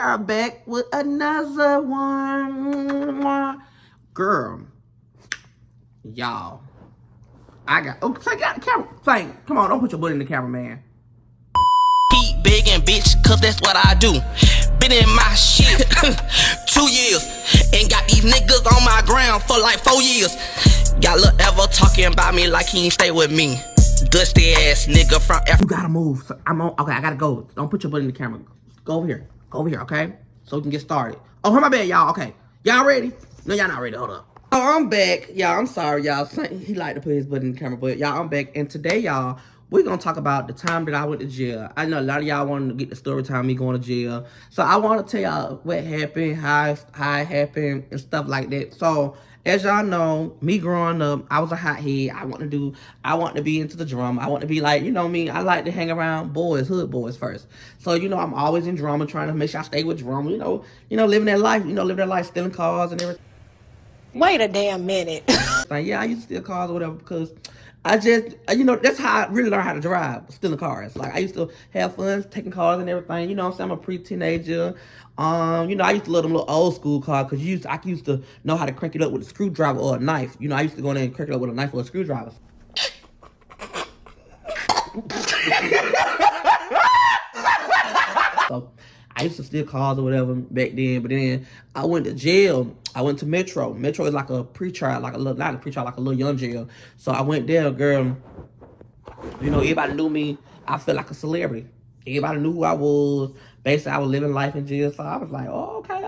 are back with another one. Girl, y'all. I got the camera. Thank. Come on, don't put your butt in the camera, man. Keep begging, bitch, cause that's what I do. Been in my shit 2 years and got these niggas on my ground for like 4 years. Got Lil Ever talking about me like he ain't stay with me. Dusty ass nigga from You gotta move. So I'm on. Okay, I gotta go. Don't put your butt in the camera. Go over here. Go over here, okay? So we can get started. Oh, my bad, y'all. Okay, y'all ready? No, y'all not ready. Hold up. Oh, I'm back, y'all. I'm sorry, y'all. He like to put his butt in the camera, but y'all, I'm back. And today, y'all, we're gonna talk about the time that I went to jail. I know a lot of y'all wanted to get the story time me going to jail, so I want to tell y'all what happened, how it happened, and stuff like that. So, as y'all know, me growing up, I was a hothead. I want to be into the drama. I want to be like, you know me, I like to hang around boys, hood boys first. So, you know, I'm always in drama, trying to make sure I stay with drama, living that life, stealing cars and everything. Wait a damn minute. Like, yeah, I used to steal cars or whatever because that's how I really learned how to drive, stealing cars. Like, I used to have fun taking cars and everything. You know what I'm saying? I'm a pre-teenager. I used to love them little old school cars because I used to know how to crank it up with a screwdriver or a knife. You know, I used to go in there and crank it up with a knife or a screwdriver. So I used to steal cars or whatever back then, but then I went to jail. I went to Metro. Metro is like a pre-trial, like a little, not a pre-trial, like a little young jail. So I went there, girl. You know, everybody knew me. I felt like a celebrity. Everybody knew who I was. Basically, I was living life in jail. So I was like, oh, okay.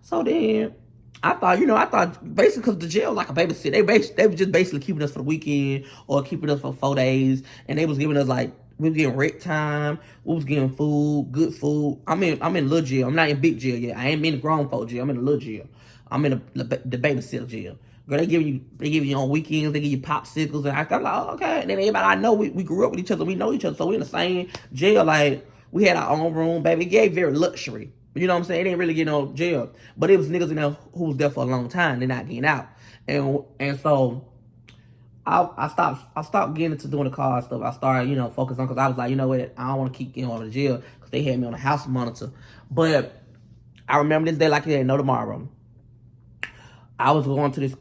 So then I thought basically because the jail was like a babysit. They were just basically keeping us for the weekend or keeping us for 4 days. And they was giving us like, we was getting rec time. We was getting food, good food. I'm in little jail. I'm not in big jail yet. I ain't in the grown folk jail. I'm in the little jail. I'm in the babysitter jail. Girl, they give you on weekends, they give you popsicles, and I'm like, oh, okay. And then everybody I know, we grew up with each other, we know each other, so we in the same jail. Like, we had our own room, baby. It gave very luxury. You know what I'm saying? It didn't really get no jail, but it was niggas in there who was there for a long time. They're not getting out, and so I stopped getting into doing the car stuff. I started, focusing on, because I was like, you know what, I don't want to keep getting on the jail because they had me on the house monitor. But I remember this day like it ain't no tomorrow. I was going to this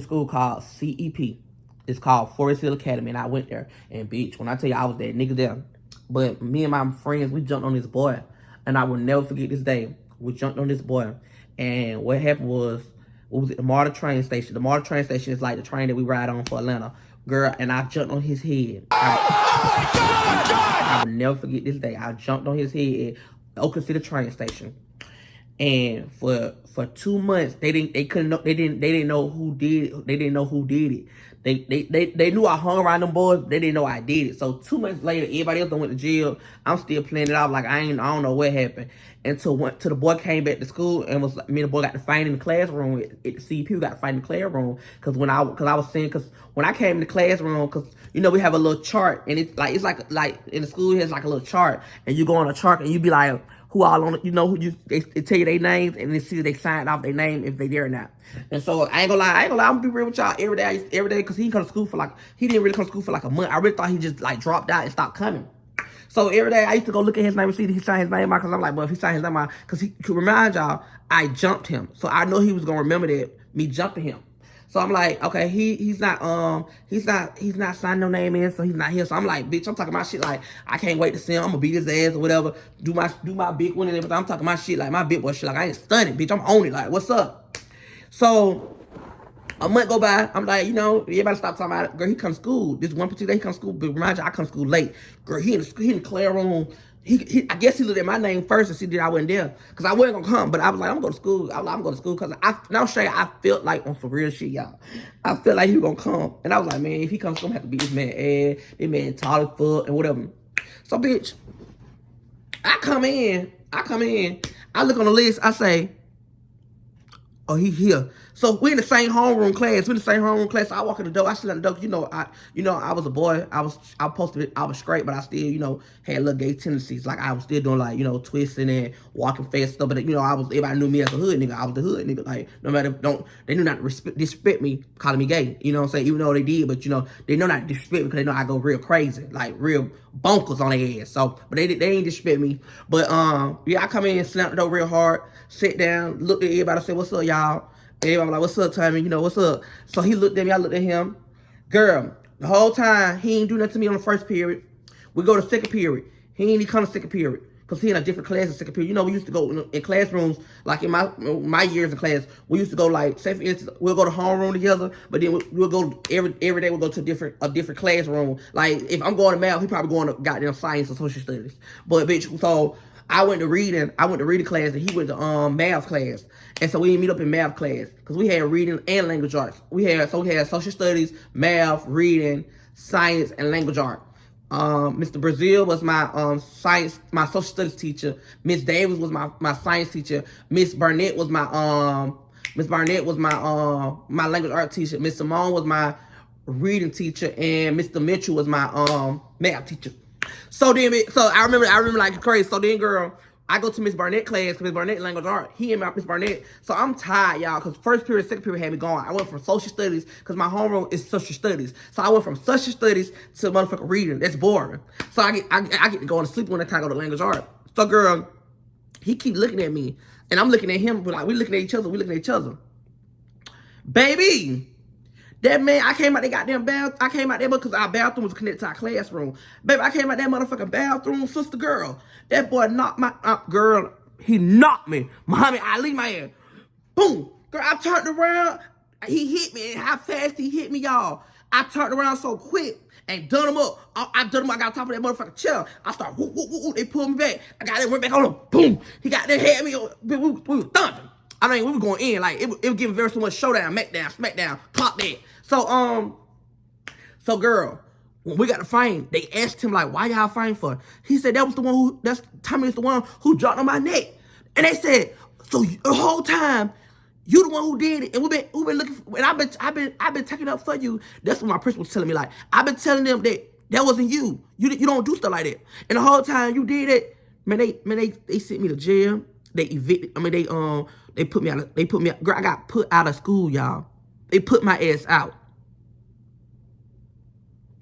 school called CEP. It's called Forest Hill Academy, and I went there. And bitch, when I tell you I was that nigga there, but me and my friends, we jumped on this boy, and I will never forget this day. We jumped on this boy, and what happened was, it was at the MARTA train station. The MARTA train station is like the train that we ride on for Atlanta, girl. And I jumped on his head. I will never forget this day. I jumped on his head at Oakland City train station. And for 2 months, they didn't know who did it. They knew I hung around them boys, but they didn't know I did it. So 2 months later, everybody else done went to jail. I'm still playing it out like I don't know what happened. Until the boy came back to school and was me and the boy got to fight in the classroom at the CP. We got to fight in the classroom because when I came in the classroom, because we have a little chart, and it's like in the school it has like a little chart, and you go on a chart and you be like, who all on it, they tell you their names, and then see if they signed off their name if they there or not. And so I ain't gonna lie, I'm gonna be real with y'all every day, because he didn't come to school for like a month. I really thought he just like dropped out and stopped coming. So every day I used to go look at his name and see if he signed his name out, because I'm like, well, if he signed his name out, because he could remind y'all, I jumped him. So I know he was gonna remember that, me jumping him. So I'm like, okay, he's not signing no name in, so he's not here. So I'm like, bitch, I'm talking my shit like, I can't wait to see him. I'm gonna beat his ass or whatever. Do my big one and everything. I'm talking my shit like my big boy shit. Like, I ain't stunning, bitch. I'm on it. Like, what's up? So a month go by. I'm like, everybody stop talking about it. Girl, he come to school. This one particular day he come to school, but remind you, I come to school late. Girl, he in the classroom. I guess he looked at my name first and see that I wasn't there, because I wasn't gonna come. But I was like, I'm gonna go to school. I'm going to school because I'll show you, I felt like on some real shit, y'all. I felt like he was gonna come, and I was like, man, if he comes, I'm gonna have to beat this man ass. This man tall as fuck and whatever. So bitch, I come in. I look on the list. I say, Oh, he here. So we in the same homeroom class. We in the same homeroom class. So I walk in the door. I sit in the door. I was a boy. I was straight, but I still, had little gay tendencies. Like I was still doing like, twisting and walking fast stuff. But everybody knew me as a hood nigga. I was the hood nigga. Like no matter they knew not to disrespect me, calling me gay. You know what I'm saying? Even though they did, but they know not to disrespect me because they know I go real crazy, like real bonkers on their ass. So, but they ain't disrespect me. But I come in, slamp the door real hard, sit down, look at everybody, say, "What's up, y'all?" Everybody like, "What's up, Tommy? What's up?" So he looked at me, I looked at him. Girl, the whole time, he ain't do nothing to me on the first period. We go to second period. He ain't even come to second period. Because he in a different class in second period. We used to go in classrooms, like in my years in class, we used to go like, say for instance, we'll go to homeroom together, but then we'll go, every day we'll go to a different classroom. Like, if I'm going to math, he probably going to goddamn science or social studies. But bitch, so I went to reading class, and he went to math class. And so we didn't meet up in math class, because we had reading and language arts. We had social studies, math, reading, science, and language art. Mr. Brazil was my my social studies teacher. Miss Davis was my science teacher. Miss Barnett was my my language art teacher. Miss Simone was my reading teacher, and Mr. Mitchell was my math teacher. So I remember like crazy. So then, girl, I go to Miss Barnett class, because Miss Barnett language art. He and Miss Barnett. So I'm tired, y'all, because first period, second period had me going. I went from social studies, because my homeroom is social studies. So I went from social studies to motherfucking reading. That's boring. So I get to go to sleep when I go to language art. So, girl, he keep looking at me, and I'm looking at him, but like we looking at each other. Baby, that man, I came out that goddamn bath. I came out there because our bathroom was connected to our classroom. Baby, I came out that motherfucking bathroom, sister girl. That boy knocked my girl. He knocked me. Muhammad Ali, my ass. Boom. Girl, I turned around. He hit me. And how fast he hit me, y'all. I turned around so quick and done him up. I done him. I got on top of that motherfucking chair. I started whoop, whoop, whoop, whoop. They pulled me back. I got it, went back on him. Boom. He got there, had me. We were thumping. I mean, we were going in. Like, it was giving very so much showdown, smackdown, clock that. So girl, when we got to fight, they asked him, like, why y'all fighting for? He said, Tommy is the one who dropped on my neck. And they said, so the whole time, you the one who did it. And we've been looking for, and I've been taking up for you. That's what my principal was telling me. Like, I've been telling them that wasn't you. You don't do stuff like that. And the whole time you did it, they sent me to jail. They evicted, they put me out, girl, I got put out of school, y'all. They put my ass out.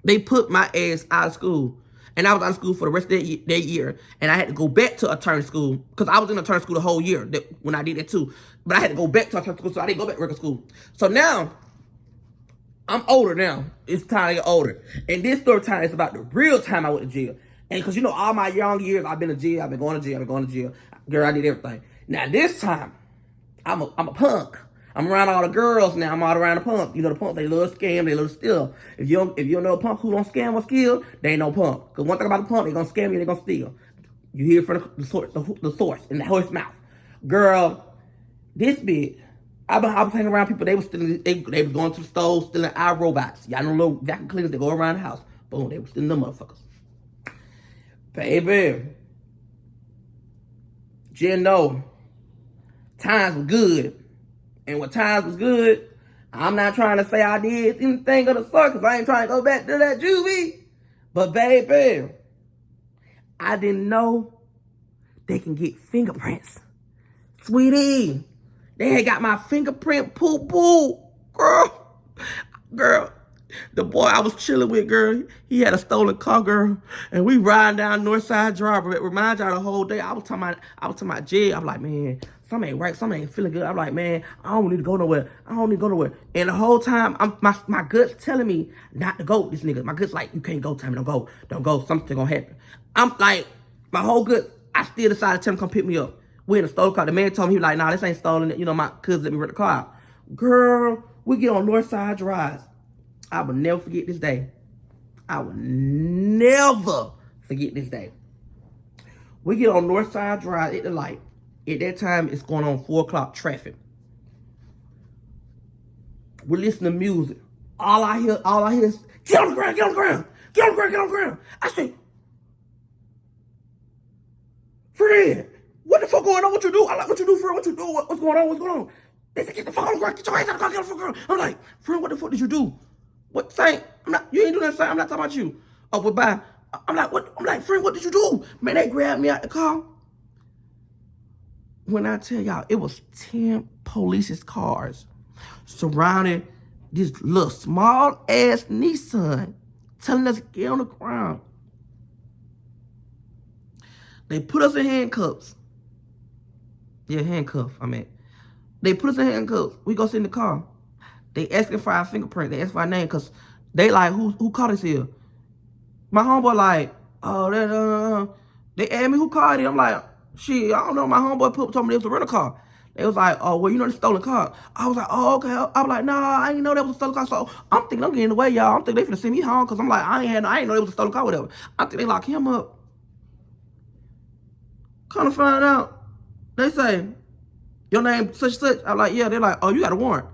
They put my ass out of school. And I was out of school for the rest of that year. And I had to go back to attorney school, because I was in attorney school the whole year when I did that too. But I had to go back to attorney school, so I didn't go back to regular school. So now, I'm older now. It's time to get older. And this story time is about the real time I went to jail. And because, all my young years, I've been to jail. I've been going to jail. Girl, I did everything. Now, this time, I'm a punk. I'm around all the girls now. I'm all around the punk. The punk, they love scam, they love steal. If you don't know a punk who don't scam or steal, they ain't no punk. Because one thing about the punk, they gonna scam you, they gonna steal. You hear it from the source in the horse mouth. Girl, this bitch, I was hanging around people, they was going to the stove, stealing our robots. Y'all know little vacuum cleaners that go around the house. Boom, they was stealing them motherfuckers. Baby, Jen, no, times were good. And when times was good, I'm not trying to say I did anything of the sort, because I ain't trying to go back to that juvie. But baby, I didn't know they can get fingerprints. Sweetie, they had got my fingerprint poo-poo. Girl, the boy I was chilling with, girl, he had a stolen car, girl. And we riding down Northside Drive. It reminds y'all the whole day. I was talking about jail. I'm like, man, something ain't right. Something ain't feeling good. I'm like, man, I don't need to go nowhere. And the whole time, my gut's telling me not to go with this nigga. My gut's like, you can't go, Tommy. Don't go. Something gonna happen. I'm like, my whole gut, I still decided to tell him to come pick me up. We in a stolen car. The man told me, he was like, nah, this ain't stolen. My cousin let me rent the car out. Girl, we get on Northside Drive. I will never forget this day. We get on Northside Drive at the light. At that time, it's going on 4 o'clock traffic. We're listening to music. All I hear is, get on the ground. I say, Fred, what the fuck going on? What you do? I like what you do, Fred. What you do? What's going on? They said, get the phone, girl. Get your ass out of the car. Get the phone, girl. I'm like, friend, what the fuck did you do? What, Saint? You ain't doing that, Saint. I'm not talking about you. Oh, but bye. I'm like, what? I'm like, friend, what did you do? Man, they grabbed me out the car. When I tell y'all, it was 10 police's cars surrounding this little small ass Nissan, telling us to get on the ground. They put us in handcuffs. Yeah, handcuffs, I mean. They put us in handcuffs. We go sit in the car. They asking for our fingerprint. They ask for our name because they like, who caught us here? My homeboy like, oh, they asked me who caught it. I'm like, shit, I don't know. My homeboy told me it was a rental car. They was like, oh, well, you know the stolen car. I was like, oh, okay. I was like, nah, I didn't know that was a stolen car. So I'm thinking I'm getting in the way, y'all. I'm thinking they finna send me home because I'm like, I ain't know it was a stolen car, whatever. I think they lock him up. Come to find out, they say, your name such and such. I'm like, yeah. They're like, oh, you got a warrant.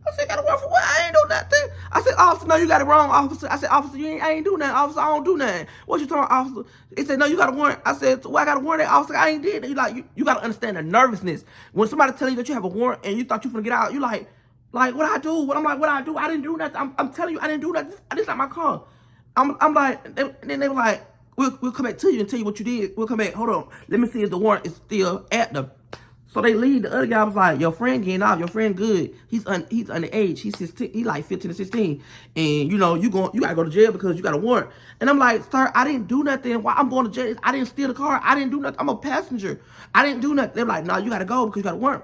I said, got a warrant for what? I ain't do nothing. I said, officer, no, you got it wrong, officer. I said, officer, I ain't do nothing. Officer, I don't do nothing. What you talking about, officer? He said, no, you got a warrant. I said, well, I got a warrant. Officer, I ain't did it. You like, you got to understand the nervousness. When somebody tell you that you have a warrant and you thought you finna get out, you like, what I do? I'm like, what I do? I didn't do nothing. I'm telling you, I didn't do nothing. This is not my car. I'm like, and then they were like, we'll come back to you and tell you what you did. We'll come back. Hold on. Let me see if the warrant is still active. So they leave. The other guy was like, your friend getting off. Your friend good. He's underage. He's 16. He like 15 or 16. And you know, you gotta go to jail because you got a warrant. And I'm like, sir, I didn't do nothing. Why I'm going to jail? I didn't steal the car. I didn't do nothing. I'm a passenger. I didn't do nothing. They're like, no, you gotta go because you got a warrant.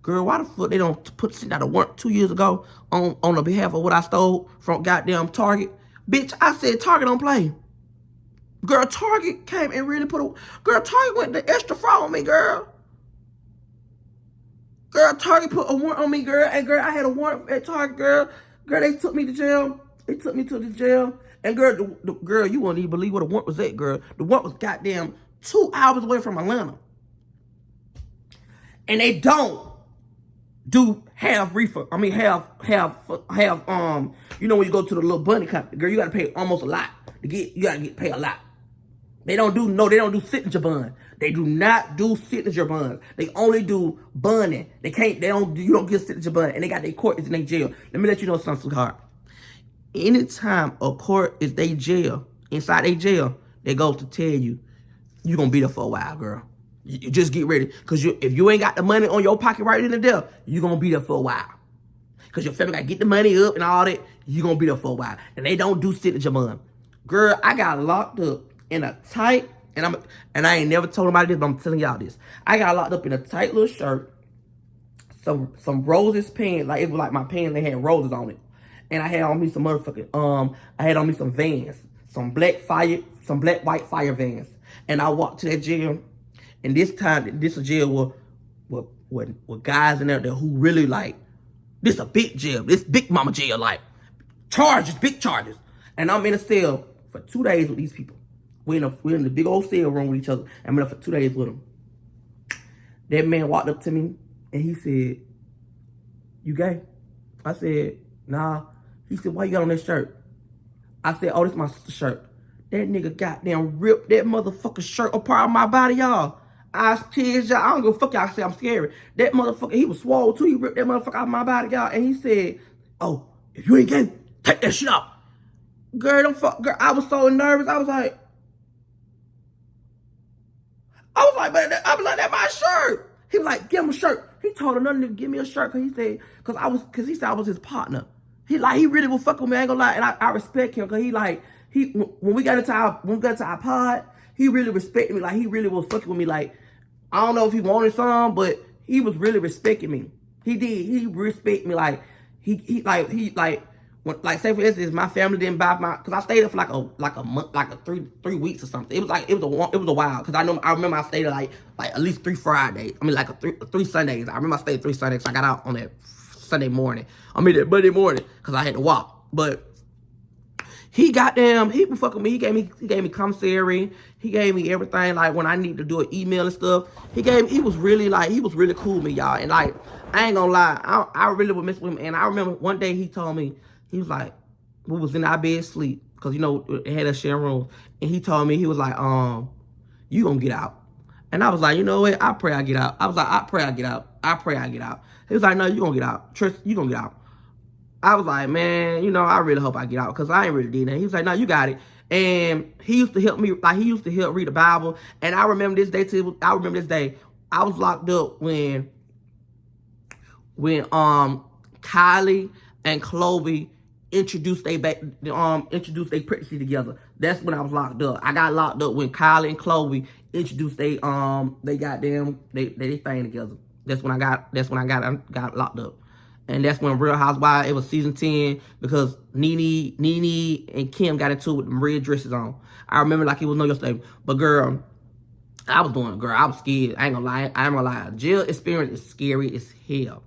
Girl, why the fuck they don't send out a warrant 2 years ago on the behalf of what I stole from goddamn Target? Bitch, I said Target don't play. Girl, Target came and really girl, Target went the extra far on me, girl. Girl, Target put a warrant on me, girl. And girl, I had a warrant at Target, girl. Girl, they took me to jail. They took me to the jail. And girl, girl, you won't even believe what a warrant was at, girl. The warrant was goddamn 2 hours away from Atlanta. And they don't do half refund. I mean, half, you know, when you go to the little bunny company, girl, you gotta pay almost a lot you gotta pay a lot. They don't do signature bond. They do not do signature bonds. They only do bonding. You don't get signature bond. And they got their court is in their jail. Let me let you know something, sweetheart. Anytime a court is their jail, inside their jail, they go to tell you, you're going to be there for a while, girl. You just get ready. Because if you ain't got the money on your pocket right in the there, you're going to be there for a while. Because your family got to get the money up and all that. You're going to be there for a while. And they don't do signature bond. Girl, I got locked up in a tight, and I ain't never told nobody this, but I'm telling y'all this. I got locked up in a tight little shirt, some roses pants, like it was like my pants, they had roses on it. And I had on me some motherfucking, I had on me some Vans, some black white fire Vans. And I walked to that jail, and this time, this jail with guys in there who really like, this a big jail, this big mama jail, like, big charges. And I'm in a cell for 2 days with these people. We're in the big old cell room with each other. I'm in there for 2 days with them. That man walked up to me and he said, you gay? I said, nah. He said, why you got on that shirt? I said, oh, this is my sister's shirt. That nigga goddamn ripped that motherfucking shirt apart of my body, y'all. I tears, y'all. I don't give a fuck, y'all say I'm scary. That motherfucker, he was swole too. He ripped that motherfucker out of my body, y'all. And he said, oh, if you ain't gay, take that shit off. Girl, girl, I was so nervous. I was like, man, that's my shirt. He was like, give him a shirt. He told another nigga, give me a shirt, cause he said I was his partner. He really was fucking with me, I ain't gonna lie. And I respect him, cause when we got into our pod, he really respected me. Like, he really was fucking with me. Like, I don't know if he wanted some, but he was really respecting me. He did. He respect me. Like, like, say for instance, my family didn't buy cause I stayed there for like a month, like 3 weeks or something. It was a while, cause I remember I stayed there like at least 3 Fridays. I mean, like three Sundays. I remember I stayed 3 Sundays. So I got out on that Sunday morning. That Monday morning, cause I had to walk. But he was fucking with me. He gave me commissary. He gave me everything. Like, when I need to do an email and stuff, he was really cool with me, y'all. And like, I ain't gonna lie, I really would mess with him. And I remember one day he told me, he was like, we was in our bed sleep, cause you know, it had us sharing rooms. And he told me, he was like, you gonna get out. And I was like, you know what? I pray I get out. I was like, I pray I get out. I pray I get out. He was like, no, you gonna get out. Trust, you gonna get out. I was like, man, you know, I really hope I get out because I ain't really did that. He was like, no, you got it. And he used to help me, like he used to help read the Bible. And I remember this day too. I remember this day. I was locked up when Kylie and Chloe introduced they pregnancy together. That's when I was locked up. I got locked up when Kylie and Chloe introduced they goddamn they thing together. That's when I got locked up. And that's when Real Housewives, it was season 10 because Nene and Kim got into it with them red dresses on. I remember like it was no yesterday. But girl, I was scared. I ain't gonna lie. Jail experience is scary as hell.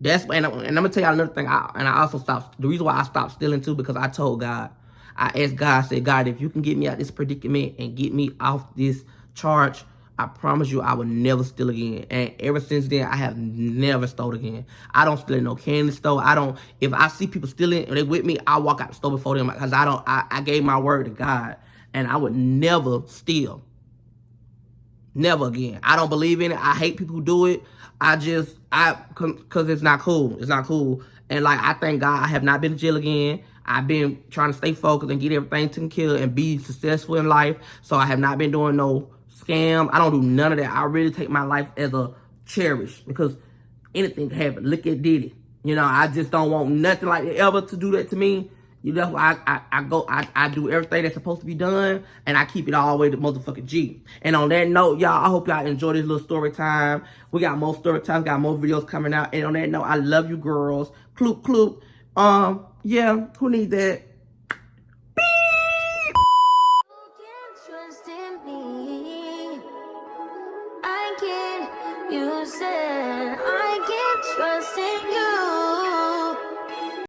And I'm gonna tell y'all another thing. I also stopped. The reason why I stopped stealing too, because I told God, I asked God, I said, God, if you can get me out of this predicament and get me off this charge, I promise you I will never steal again. And ever since then, I have never stole again. I don't steal in no candy store. If I see people stealing and they with me, I walk out the store before them because I gave my word to God and I would never steal. Never again. I don't believe in it. I hate people who do it. Cause it's not cool. It's not cool. And like, I thank God I have not been to jail again. I've been trying to stay focused and get everything taken care of and be successful in life. So I have not been doing no scam. I don't do none of that. I really take my life as a cherish because anything can happen. Look at Diddy. You know, I just don't want nothing like that ever to do that to me. You know, I do everything that's supposed to be done, and I keep it all the way to motherfucking G. And on that note, y'all, I hope y'all enjoy this little story time. We got more story time, got more videos coming out. And on that note, I love you girls. Kloop, kloop. Yeah, who need that? You said I can't trust in